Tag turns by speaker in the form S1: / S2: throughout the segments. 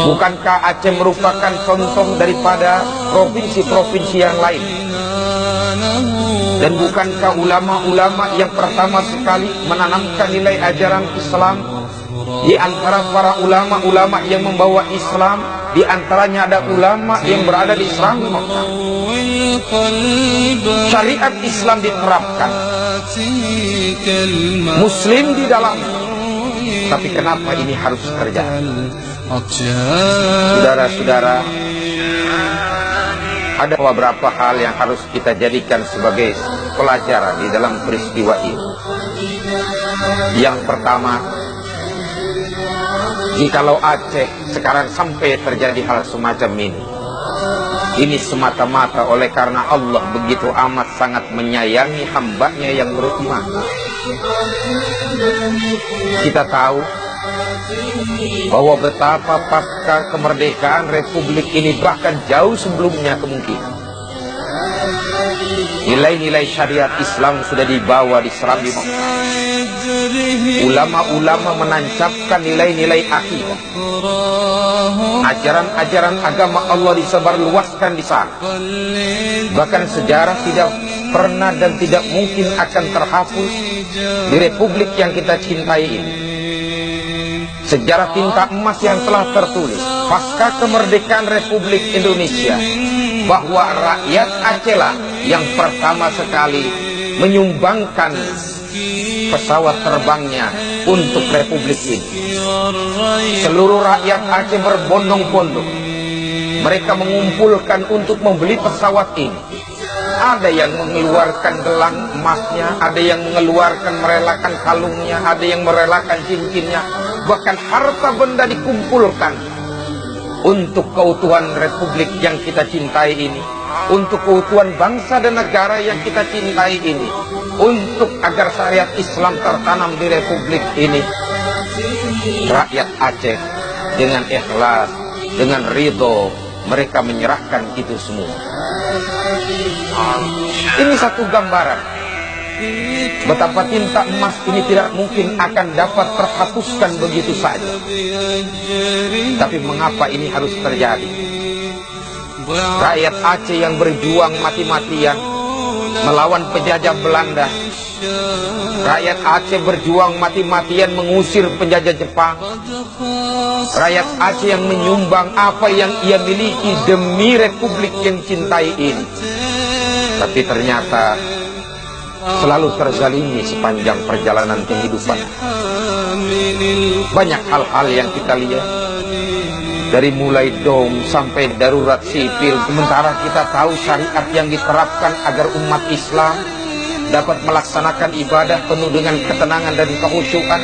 S1: Bukankah Aceh merupakan contoh daripada provinsi-provinsi yang lain? Dan bukankah ulama-ulama yang pertama sekali menanamkan nilai ajaran Islam? Di antara para ulama-ulama yang membawa Islam, di antaranya ada ulama yang berada di Islam di Makkah. Syariat Islam diterapkan, Muslim di dalamnya. Tapi kenapa ini harus terjadi? Saudara-saudara, ada beberapa hal yang harus kita jadikan sebagai pelajaran di dalam peristiwa ini. Yang pertama, jikalau Aceh sekarang sampai terjadi hal semacam ini semata-mata oleh karena Allah begitu amat sangat menyayangi hambanya yang beriman. Kita tahu bahwa betapa pasca kemerdekaan Republik ini, bahkan jauh sebelumnya kemungkinan, nilai-nilai syariat Islam sudah dibawa di Serambi Makkah. Ulama-ulama menancapkan nilai-nilai akidah, ajaran-ajaran agama Allah disebarluaskan di sana. Bahkan sejarah tidak pernah dan tidak mungkin akan terhapus di Republik yang kita cintai ini. Sejarah tinta emas yang telah tertulis pasca kemerdekaan Republik Indonesia, bahwa rakyat Aceh lah yang pertama sekali menyumbangkan pesawat terbangnya untuk Republik ini. Seluruh rakyat Aceh berbondong-bondong, mereka mengumpulkan untuk membeli pesawat ini. Ada yang mengeluarkan gelang emasnya, ada yang mengeluarkan merelakan kalungnya, ada yang merelakan cincinnya. Bahkan harta benda dikumpulkan untuk keutuhan Republik yang kita cintai ini, untuk keutuhan bangsa dan negara yang kita cintai ini, untuk agar syariat Islam tertanam di Republik ini. Rakyat Aceh dengan ikhlas, dengan ridho, mereka menyerahkan itu semua. Ini satu gambaran betapa tinta emas ini tidak mungkin akan dapat terhapuskan begitu saja. Tapi mengapa ini harus terjadi? Rakyat Aceh yang berjuang mati-matian melawan penjajah Belanda, rakyat Aceh berjuang mati-matian mengusir penjajah Jepang, rakyat Aceh yang menyumbang apa yang ia miliki demi Republik yang cintai ini. Tapi ternyata selalu terzalimi sepanjang perjalanan kehidupan. Banyak hal-hal yang kita lihat, dari mulai dom sampai darurat sipil. Sementara kita tahu syariat yang diterapkan agar umat Islam dapat melaksanakan ibadah penuh dengan ketenangan dan kekhusyuan.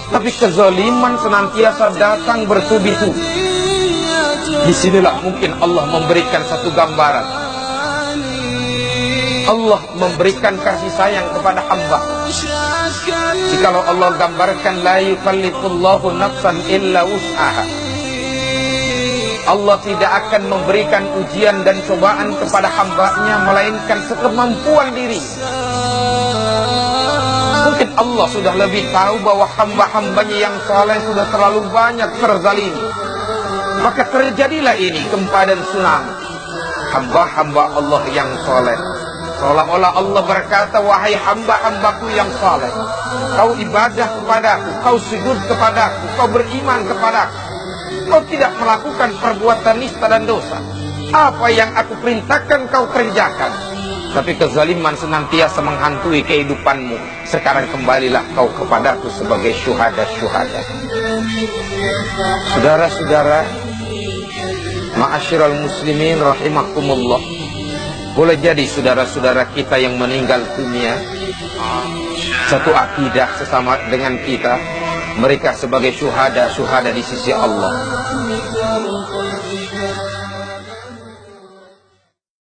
S1: Tapi kezaliman senantiasa datang bertubi-tubi. Disinilah mungkin Allah memberikan satu gambaran. Allah memberikan kasih sayang kepada hamba. Jikalau Allah gambarkan la yukallifullahu nafsan illa wus'aha, Allah tidak akan memberikan ujian dan cobaan kepada hambanya melainkan sekemampuan diri. Mungkin Allah sudah lebih tahu bahwa hamba-hambanya yang saleh sudah terlalu banyak terzalimi, maka terjadilah ini gempa dan tsunami. Hamba-hamba Allah yang saleh, seolah-olah Allah berkata, wahai hamba-hambaku yang saleh, kau ibadah kepadaku, kau sujud kepadaku, kau beriman kepadaku, kau tidak melakukan perbuatan nista dan dosa. Apa yang aku perintahkan kau kerjakan. Tapi kezaliman senantiasa menghantui kehidupanmu. Sekarang kembalilah kau kepadaku sebagai syuhada-syuhada. Saudara-saudara, ma'asyiral muslimin rahimakumullah, boleh jadi saudara-saudara kita yang meninggal dunia satu akidah sesama dengan kita, mereka sebagai syuhada-syuhada di sisi Allah.